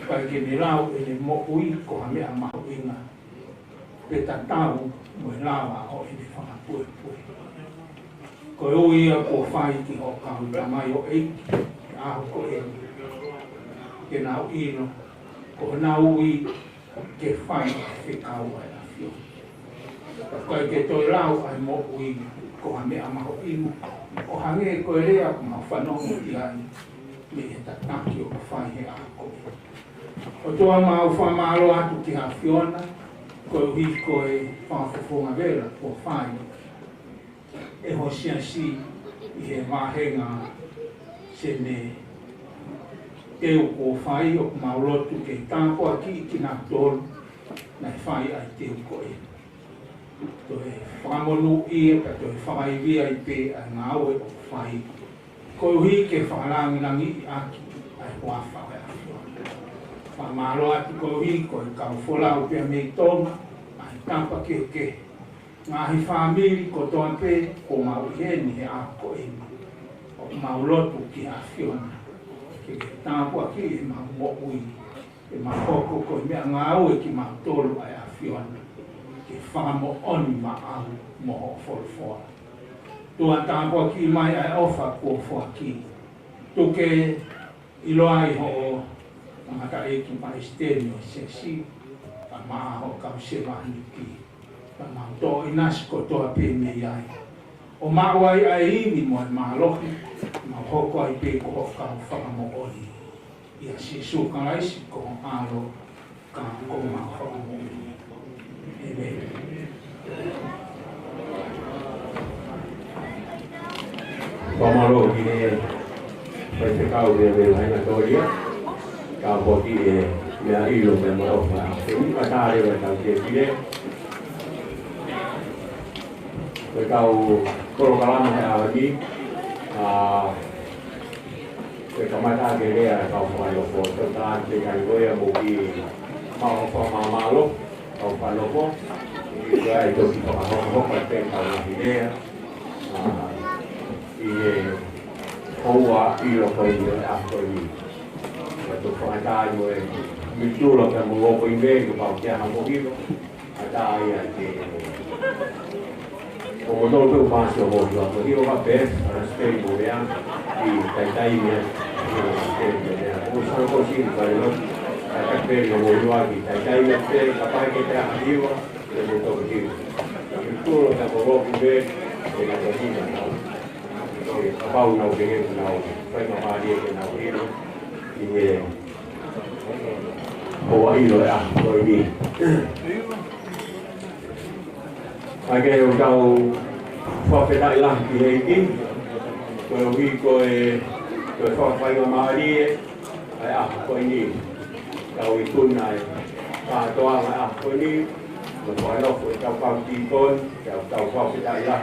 kai ke ni lau e le mo ui ko ha mea maho inga pe tatau mo e lawa o e le whakapue pue. Ko e ui a ko whai ki ho kahu ta mai o eiki aho ko e ke nau ino ko na ui ke whai ke kau ai a fio. Kai ke toi lau ai mo ui ko ha mea maho inga o hange ko e rea ko ma whanongo i ai me e tataki o whai he a ko e. O toa mau whamalo atu ki ha whiona, ko uhi ko e whawhawhonga vera o whai. E ho sia si i he mahenga se ne teo ko whai o maulotu ke tāpua ki nā tolu na whai ai teo ko e. To e whamonu ia ka to e whai via i pe a Ngaue o whai. Ko uhi ke whakalangilangi i aki ai hoa whai a whiona. Whamalo atu ko uhi ko e kau wholau pia mei tonga ai tampa ke. Ngahi whamiri ko toa pe ko mau heni he a ko e. O mau lotu ki a whiona. Ke tāpua ki e mau mo ui. E mau hoko ko i mea Ngaue ki mau tolu ai a whiona. Ke whamo oni ma au moho wholwhoa. Tua tāpua ki mai ai ofa kua whoa ki. Tuke i loa i ho o mangata e ki Palestine o se si. Pa maa ho kau se wahani ki. Pa mau tō i nasi ko toa pe me iai. O mau ai ai ini mo e maa lohi. Mau hoko ai pe ko ho kau whamo oni. Ia si suka laisi ko alo ka ko mau whamo oni. Pamalo kini pwede kau dia bilang na toria kau boti mea ilo mea marofa ini matari wa kau kini kau Polokalama Fakavahe Fonua kamata kene kau Falelotu Fetu'upongipongi Ngaue mugi mau pamamalo kau Falelotu ia itu kita mau pakai kalau ini ini hawa ilo kau apa ini itu pengajar gue muncul kan mau kau ini kau dia mau itu ada ya como todo tu paso vos lo digo va ver respect ya y tainya usan kosin kalau ada pelo mau lagi tainya capaz que te arriba de motor aqui. O touro está com o louco ver e na cozinha não. A pau não tem não. Foi uma maria que não viu e o aí lo é foi ali. Aqui o tal foi feito lá que é aqui. O rico é foi uma maria foi ali. Tao itu nai ta toa foi ali. Mình gọi nó phụ trong phòng chi tôn, trong phòng cái đại là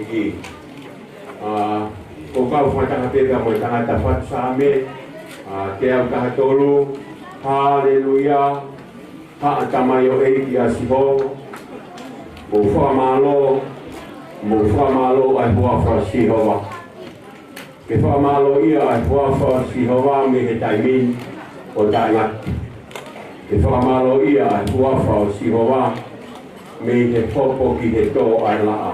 gì cô cao phong tăng tiền là một tăng tập phát sa mê kéo cả tolu Hallelujah ha tamayo e asibo mo fa malo ai hoa fa si hova ke fa malo ia ai hoa fa si hova me he taimin o daia ke whamalo ia ai huawhau si hoa me he popo ki he tō ai laa.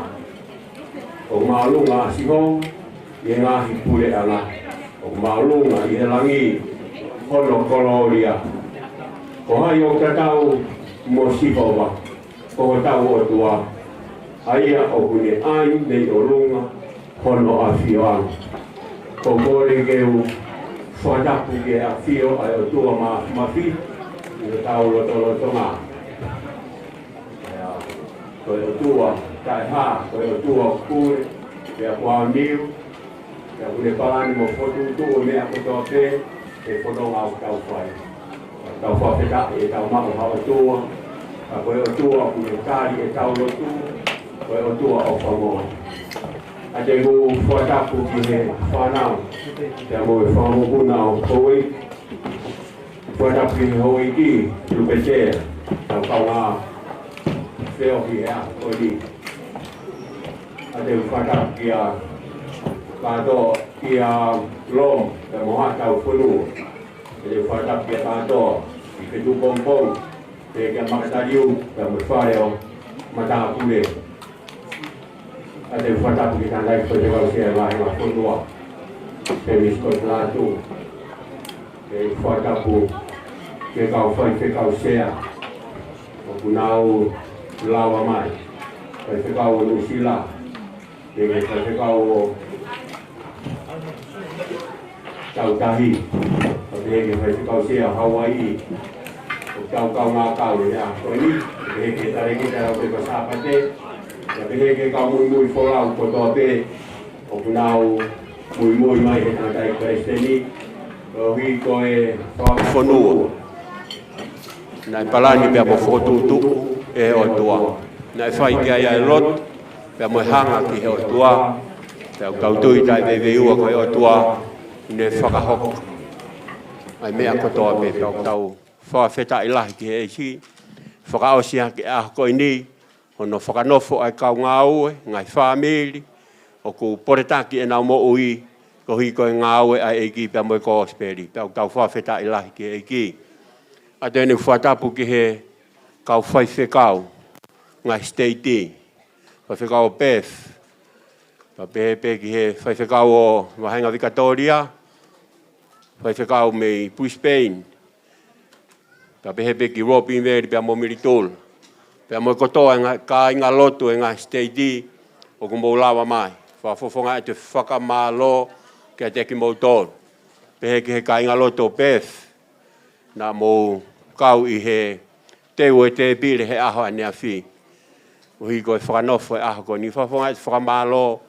O maalunga si ho, i ngahi pule ala. O maalunga i he langi hono koloria. O hai o tatau mo si hoa, o tau o tua. Aia o kune ai nei o runga hono a whioang. Ko mōre keu whadapu ke a whio ai o tua ma whi. Yo tau loto ngā. Koe o tua, tai hā, koe o tua kure, pia kua niu, pia kune palani mo fotu tuu mea kotoa pē, e whanonga o tau whai. Tau whawheta e tau maho hao tua, koe o tua kune kāri e tau lotu, koe o tua o whangoa. A te ngu whatapu ki he whanau, te mo e whamukuna o koe, Pada pin hoi ki lupete tau kau ngā wheo ki ea koi ate whata ki a kato ki a lom te moha tau whunu Ele fata pe tato, Fetu'upongipongi, pe Makatu'unga, pe Falelotu Fetu'upongi. Ada fata pe tandai Polokalama Fakavahe Fonua, pe Makatu'unga, pe fata pe Ngaue pe Kelesi, o Ngaue lawa mai, pe Ngaue no sila, pe Ngaue tau tahi, pe Kelesi Hawaii, tau ngakau ya, ini pe tarik kita pe pasapate, pe kau mui folau koto pe, o Ngaue mui mai tandai Kelesi, hui koe Fonua. Nai palani pe mo fotutu e o tua. Nai fai ke ai lot pe mo hanga ki o tua. Pe kau tui tai be ua ko o tua ne whakahok. Ai mea kotoa pe tau wha wheta ilahi ki he si. Whakaosia ki a koe ni. Hono whakanofo ai kau Ngaue, ngai whamiri. O ku poretaki e nau mo ui. Ko hi koe Ngaue ai eiki pe mo ko speri. Pe tau wha wheta ilahi ki eiki. A tēnei whatapu ki he kau whai whekau, ngai steiti, whai whekau o Beth, pa pehe ki he whai whekau o Wahenga Victoria, whai whekau me Brisbane, pa pehe ki Robin Valley pia mo Militol, pia mo kotoa ka inga lotu e ngai steiti, o kumou lawa mai, whafofonga e te whakamalo kia teki moutor, pehe ki he ka inga lotu o Beth, na mo kau i he teu e te pire he aho ane a whi. Uhi koe whakanofo e aho koe ni whafonga e whakamalo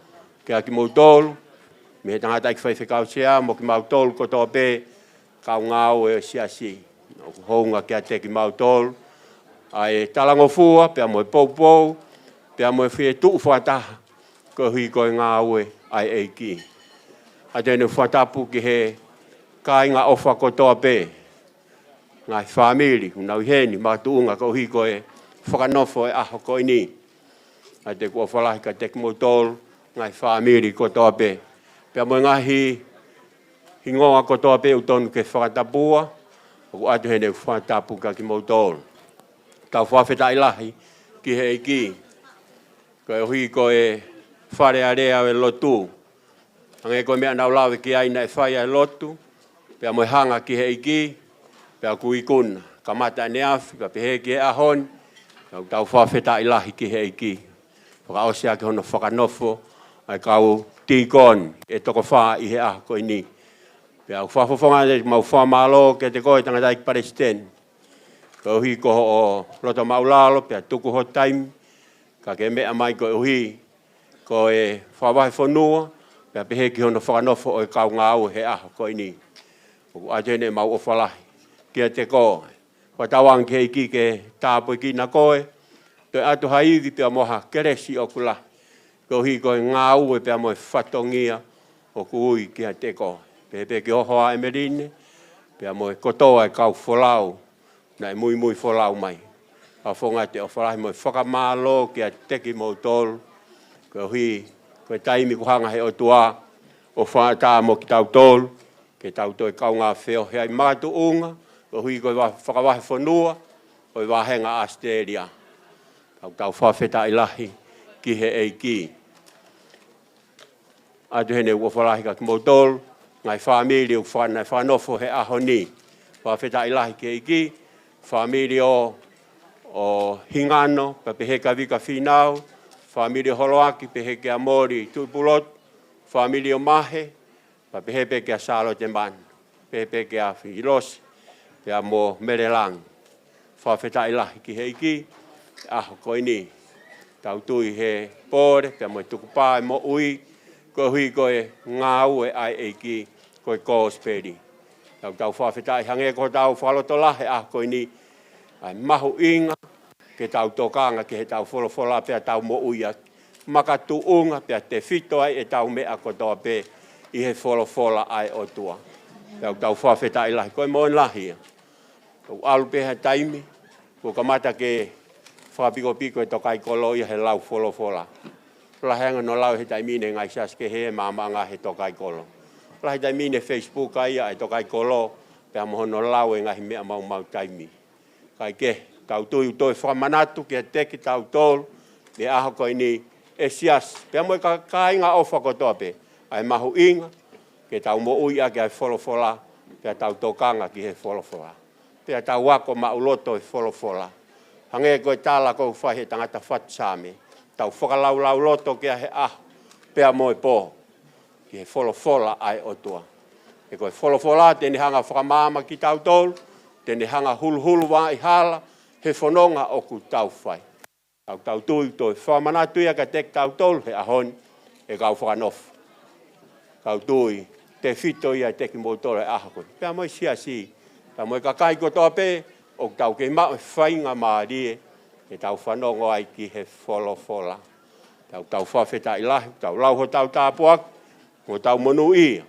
kia ki mautolu. Me he tangata i whai whekau sea mo ki mautolu kotoa pe kau Ngaue e sia si. Hounga kia te ki mautolu. Ai talango fua, pia mo e poupou, pia mo e whie tuu whataha. Ko hui koe Ngaue ai eiki. A tēne whatapu ki he kāinga ofa kotoa pe. Ngai whamiri, unau heni, Makatu'unga ko hi koe whakanofo e aho koe ni. A te kua whalahi ka te kimotolu, ngai whamiri ko toa pe. Pea mo ngahi hingoa ko toa pe utonu ke whakatapua, o ku atu hene whakatapu ka kimotolu. Tau whawheta ilahi ki he iki. Koe hui koe whare area e lotu. Ange koe mea nau lawe ki aina e whai e lotu, pea mo hanga ki he iki, pea kui kuna, ka mata ne afi, ka pehe ki he ahon, tau whawheta ilahi ki he iki. Whakaosea ki hono whakanofo, ai kau tīkon, e toko wha i he aha koe ni. Pea whawhawhonga ne mau whamalo ke te koe tangata i Palestine. Ka uhi koho o roto maulalo, pea tuku ho taimi, ka ke mea mai koe uhi, koe Fakavahe Fonua, pea pehe ki hono whakanofo o e kau Ngaue he aha koe ni. Oku atene mau o whalahi. Kia te koe, whatawang ke iki ke tāpoi ki na koe, te atu haiwi pia moha Kelesi o kula, ko hi koe Ngaue pia moe whatongia o kui kia te koe. Pepe ki ohoa e merine, pia moe kotoa e kau wholau, na e mui wholau mai. A whonga te o whalahi moe whakamalo kia teki mo tolu, ko hi koe taimi kuhanga he o tua, o whaata mo ki tau tolu, ke tau toi kau ngā wheo hea i Makatu'unga, ko hui koe Fakavahe Fonua, koe Wahenga Aositelelia. Tau whawheta ilahi ki he eiki. Atu hene ua whalahi ka ki mautolu, ngai whamiri u whanofo he aho ni. Whawheta ilahi ki eiki, whamiri o hingano, pa pehe ka vika whinau, whamiri holoaki, pehe ke a mori tupulot, whamiri o mahe, pa pehe ke a salo te man, pehe ke a whilosi, pea mo merelang. Whawheta ilahi ki heiki, aho koe ni. Tau tui he pōre, pea mo tuku pāe mo ui, koe hui koe Ngaue ai eiki, koe kōsperi. Tau whawheta i hange ko tau whaloto lahe aho koe ni, ai mahu inga, ke tau tokanga ke he tau wholofola pea tau mo ui a Makatu'unga, pea te whito ai e tau mea kotoa pe i he wholofola ai o tua. Tau whawheta ilahi, koe mo en lahia. Tau alu peha taimi, ko kamata ke whapiko e Tokaikolo ia he lau wholofola. Lahenga no lau he taimine ngai saske he mamanga he Tokaikolo. Lahi taimine Facebook ai e Tokaikolo, Pea mohono lau e ngahi mea mau taimi. Kai ke, tau tui toi whamanatu ki a teki tau tolu, me aho koi ni e sias. Pea moi ka kainga ofa kotoa pe, ai mahu inga, ke tau mo ui ake ai wholofola, pea tau tokanga ki he wholofola. Pea tau wako mauloto e wholofola. Hange koe tāla kou whai he tangata whatsame, tau whakalau loto ki a he aho, pea moi po, ki he wholofola ai otua. E koe wholofola tene hanga whakamama ki tau tolu, tene hanga hulu wa i hala, he whanonga o ku tau whai. Tau tui toi whamanatu ia ka tek tau tolu he ahoni, e kau whakanofu. Tau tui, te whito ia teki motoro e aha koe. Pea moi si, pea moi ka kai kotoa pe, o tau ke mao e whainga maarie, e tau whanongo ai ki he wholofola. Tau whawheta i lahi, tau lauho tau tāpuak, mo tau monu ia.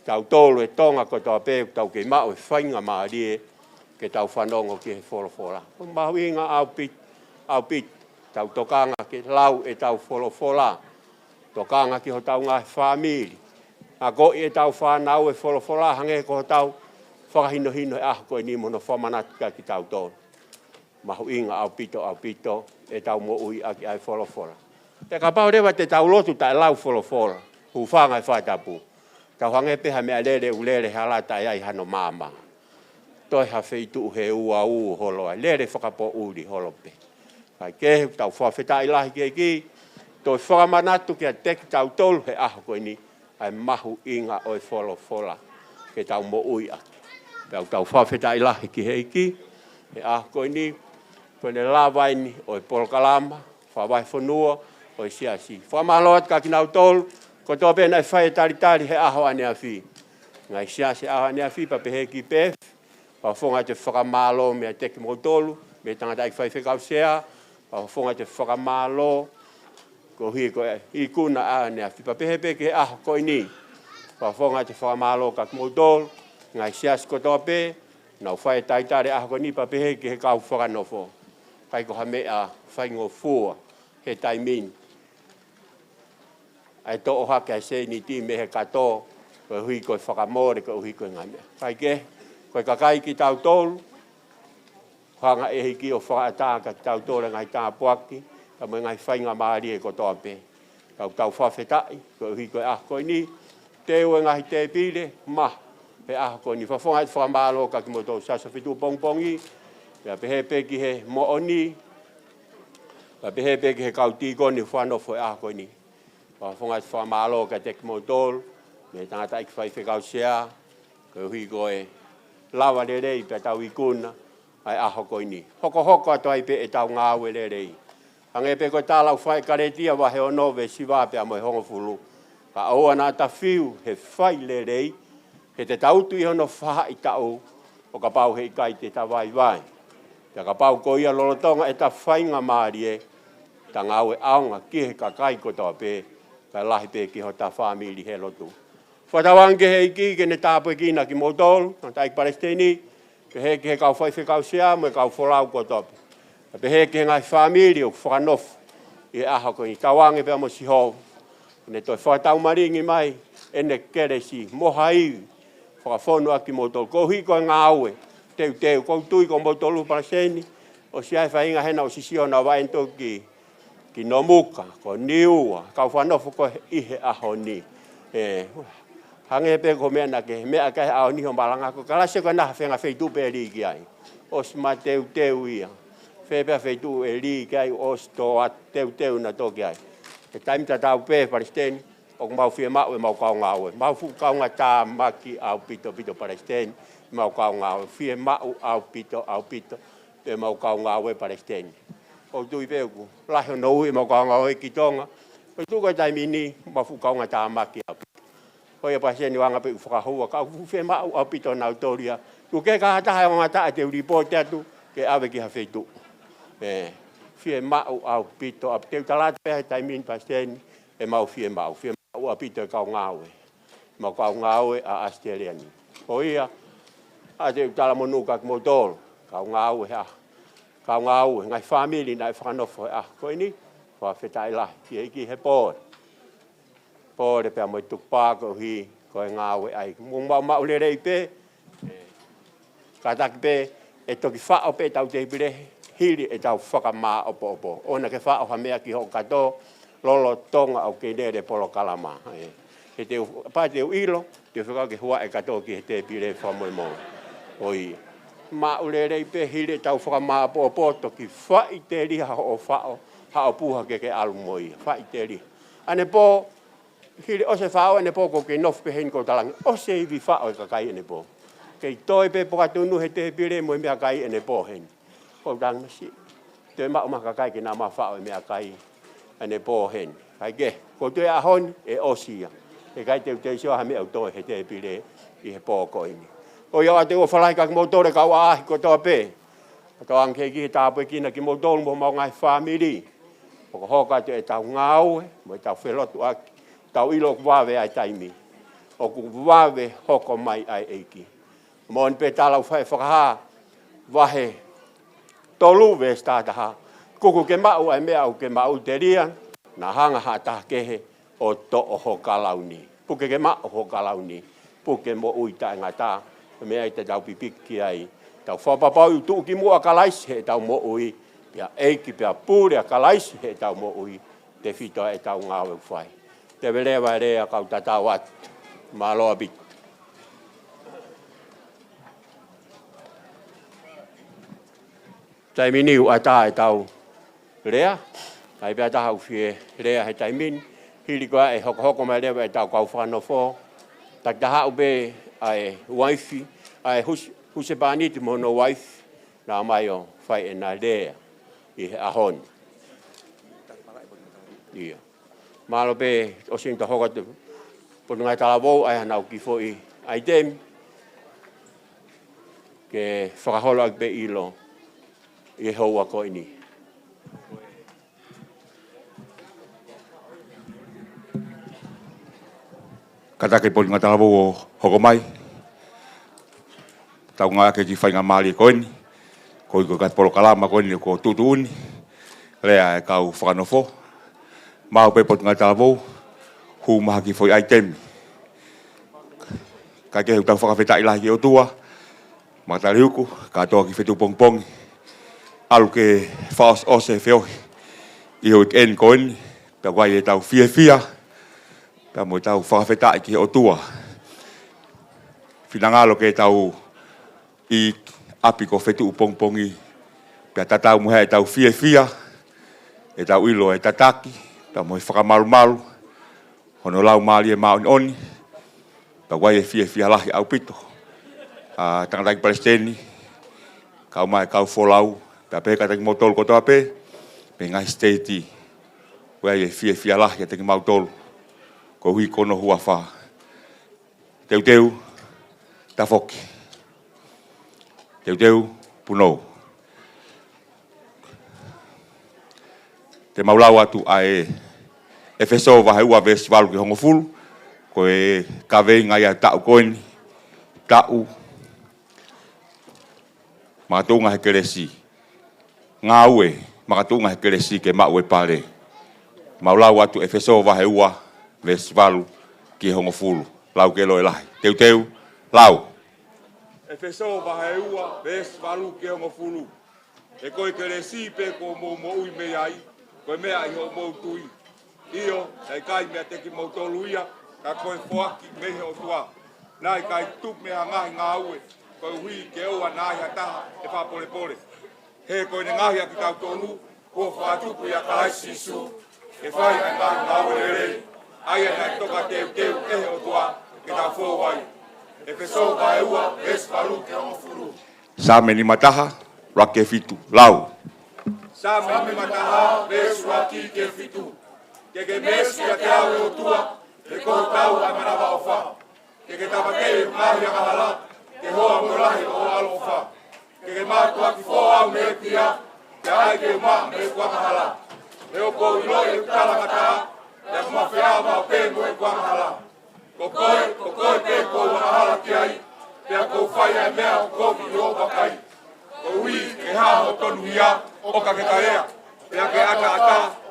Tau tolu e tonga kotoa pe, tau ke mao e whainga maarie, ke tau whanongo ki he wholofola. Mahu inga au pit, tau tokanga ke lau e tau wholofola. Tokanga ki ho tau ngā whamiri. A ko e tau whanau e wholofola, hange ko ho tau whakahino e aho koe ni mono whamanatika ki tau tolu. Mahu inga au pito, e tau mo ui aki ai wholofola. Te ka pau rewa te tau lotu ta e lau wholofola, hu whanga e whaitapu. Tau hange peha mea lere ulere halata e ai hano mama. Toi ha feitu he ua holoa, lere whakapo uri holope. Kai ke tau whawheta i lahi ki, toi whakamanatu ki a teki tau tolu he aho koe ni, ai mahu inga o e wholofola, ke tau mo ui aki. Tau whawheta i lahi ki heiki, he aho koe ni, kone lawaini o e Polokalama Fakavahe Fonua, o e siasi. Whamaloat ka ki nau tolu, ko tō pēnei whai tari he aho ane a whi. Ngai siasi aho ane a whi, pa pehe ki pef, pa whonga te whakamalo mea teki mo tolu, me tangata i whai whekau sea, pa whonga te whakamalo, ko hui ko i kuna ane a whi. Pa pehe peke he aho koe ni, pa whonga te whakamalo ka ki mo tolu, ngai siasi ko tō pē, nau whai tari aho koe ni, pa pehe ki he kau whakanofo. Kai ko ha mea whai ngō fua, he taimin. Ai to o hake ai se ni ti me he kato, ko hui ko whakamore, ko hui ko ngai mea. Kai ke, ko kakai ki tau tolu, hanga e hiki o whakaatanga ki tau tolu ngai tā puaki, ka mo ngai whainga maari e ko toa pe. Tau whawhetai, ko hui ko ko ni, te ue ngai te pile, ma, pe ko ni whawhonga i whakamalo ka ki mo tau Aositelelia Fetu'upongipongi, pea pehe peki he mooni, pea pehe peki he kautikoni whanofo ko ni. Whonga i whakamalo ka teki mo tolu, me tangata i whai whekau sea, ko hui ko e lawa le rei pe tau i kuna, ai aho koe ni. Hoko ato ai pe e tau Ngaue le rei. Hange pe koe tālau whai karetia wahe o nove siwa pe a moe hongo fulu. Ka aua nā ta whiu he whai le rei, he te tautu i hono wha i tau, o ka pau he i kai te ta vai. Te ka pau ko ia lolotonga e ta whainga maari e, ta Ngaue aonga ki he kakai kotoa pe, ka lahi pe ki ho ta whamiri he lotu. Whatawange he iki ke ne tāpu e kina ki motolu, na taik Palestini, ke he ki he kau whai whekau sea, mo e kau wholau kotoa pe. Pe he ki he ngai whamiri o whakanofu, i aho ko ni tawange pe amo si hou. Ne toi whakatau maringi mai, ene Kelesi, moha iwi, whakafonua ki motolu. Ko hui ko Ngaue, teu, ko tui ko motolu Palestini, o si ai whainga hena o sisio na waento ki nomuka, ko niua, kau whanofu ko ihe aho ni. Hange pe ko mea nake, mea kai ao niho malanga ko, kalase ko naha whenga wheitu pe li ki ai. Osma teu ia, whepea wheitu e li ki ai, os to at teu na toki ai. E taimita tau pe Palestini, o mau whia mau e mau kau Ngaue. Mau fu kau ngā tā maki au pito Palestini, mau kau Ngaue. Whia mau au pito, pe mau kau Ngaue Palestini. O tui peuku, lahi o nou e mau kau Ngaue ki tonga. O tuko taimini, mau fu kau ngā tā maki au pito. Hoi a Palestini wanga pe whakahua, kau whia mau au pito na autoria. Tu ke ka hataha o ngā tā te uripote atu, ke awe ki ha wheitu. Whia mau au pito, a teu talata peha taimini Palestini, e mau whia mau a pito e kau Ngaue. Mau kau Ngaue a Aositelelia ni. Hoia, a teu tala monuka ki motolo, kau Ngaue ha. Kau Ngaue, ngai whamiri nai whanofo koe ni, whawhetai lahi, ki eiki he pōre. Pōre pia moi tukpāko hi, koe Ngaue ai. Mung mau le rei pe, Kataki pe e toki whao pe tau te pire hiri e tau whakamaa opo. Ona ke whao hamea ki ho kato lolo tonga au ke nere Polokalama. He te pa te ilo, te whakau ke hua e kato ki he te pire whamoe mo. Oi, ma urerei pe hiri tau whakamaa opo toki whai te riha o whao, hao puha ke alu moi, whai te riha. Ane po, hiri o se whao ane po ko ke nof pe hen ko talangi, o se iwi whao e kakai ane po. Kei toi pe pokatunu he te pire mo mea kai ene po hen. Ko dang si. Te ma ma kai ke na ma fa mea kai ene po hen. Kai ke ko te ahon e osia. E kai te sio ha me au toi he te pire I he po ko ini. O ia te o falai ka motore ka wa ko to pe. Ka ang ke ki ta pe ki na ki motore mo ma ngai family. Ko hoka te tau Ngaue, mo tau Falelotu tau ilo wawe ai taimi. O ku wawe hoko mai ai eiki. Mon pe talau fai whakaha wahe tolu we stataha. Kuku ke mau ai mea au ke mau te ria na hanga hata kehe o to o hokalauni. Puke ke mau hokalauni. Puke mo uita ngata mea te tau pipiki ai. Tau whapapau tu ki mua kalaisi he tau mo ui. Pia eiki pia pūrea kalaisi he tau mo ui. Te whitoa e tau Ngaue whai. Te welewa rea kau tatau atu. Maloa bit. Taimini u ata e tau rea. Ai pia taha u fie rea he taimin. Hili koa e hoko mai rea e tau kau whanofo. Tak taha u be ai waifi. Ai huse paniti mono waifi. Nā mai o whai e nā rea. I he ahon. Ia. Malo pe o sinta hoka te. Pono ngai tala wou ai hanau ki fo I ai temi. Ke whakaholo ak pe ilo. I hoa ko ini. Katake poli ngā talawo o hoko mai. Tau ngā ke ki whainga maali ko ini. Ko I ko kai Polokalama ko ini ko tutuuni. Lea e kau whakanofo. Mau pe poli ngā talawo. Hu maha ki foi ai temi. Kai ke hu tau whakawheta ilahi ki o tua. Makatu'unga, katoa ki Fetu'upongipongi. Alu ke faos ose feohi. I ho en ko ini. Pea wai e tau fia. Pea mo tau whakawheta ki o tua. Finangalo ke tau I api ko Fetu'upongipongi. Pea tatau muhe e tau fia. E tau ilo e tataki. Pea mo e whakamalu. Hono lau maali e maoni oni. Pea wai e fia lahi au pito. Tangataki Palestini. Kau mai kau folau. Pea pe kataki motolu kotoa pe. Pe ngai state. Wai e fia lahi e teki mautolu. Ko hui kono hua wha. Teu. Tafoki. Teu. Punou. Te maulau atu ai Efeso vahe ua festival ki hongo fulu. Ko e kawei ngai a tau koini. Tau. Makatu'unga he Kelesi. Ngaue. Makatu'unga he Kelesi ke mau e pare. Maulau atu Efeso vahe ua festival ki hongo fulu. Lau ke loe lahi. Teu. Lau. Efeso vahe ua festival ki hongo fulu. E koe Kelesi pe ko mo ui me ai. Koe mea I ho mou tui. Io, ai kai mea teki mautolu ia, ka koe whoaki mehe o tua. Nai kai tup mea ngahi Ngaue, koe hui ke oa nai hataha e whapole. He koe ne ngahi a ki tau tonu, kua whaatupu ia kalaisi su, e whai ai ngahi Ngaue rei, ai anai toka teu ehe o tua, ke tau whowai. Efeso vai ua, Vespalu ke hongo furu. Sa meni mataha, rake fitu, lau. Sa meni mataha, Veswaki ke fitu. Ke mesi a te au e o tua, ke koho tau ai manawa o wha. Ke tapakei ngahi a kahala, ke hoa mulahi o alo o wha. Ke mātua ki fō au me pia, ke ai ke maa me kua kahala. E o kou ilo e utala kata, e kuma whea mau pe mo e kua kahala. Ko koe pe kou kahala ki ai, pea kou whai ai mea o koki I o wakai. Ko hui ke haho tonu ia, o ka ke tarea, pea ke ata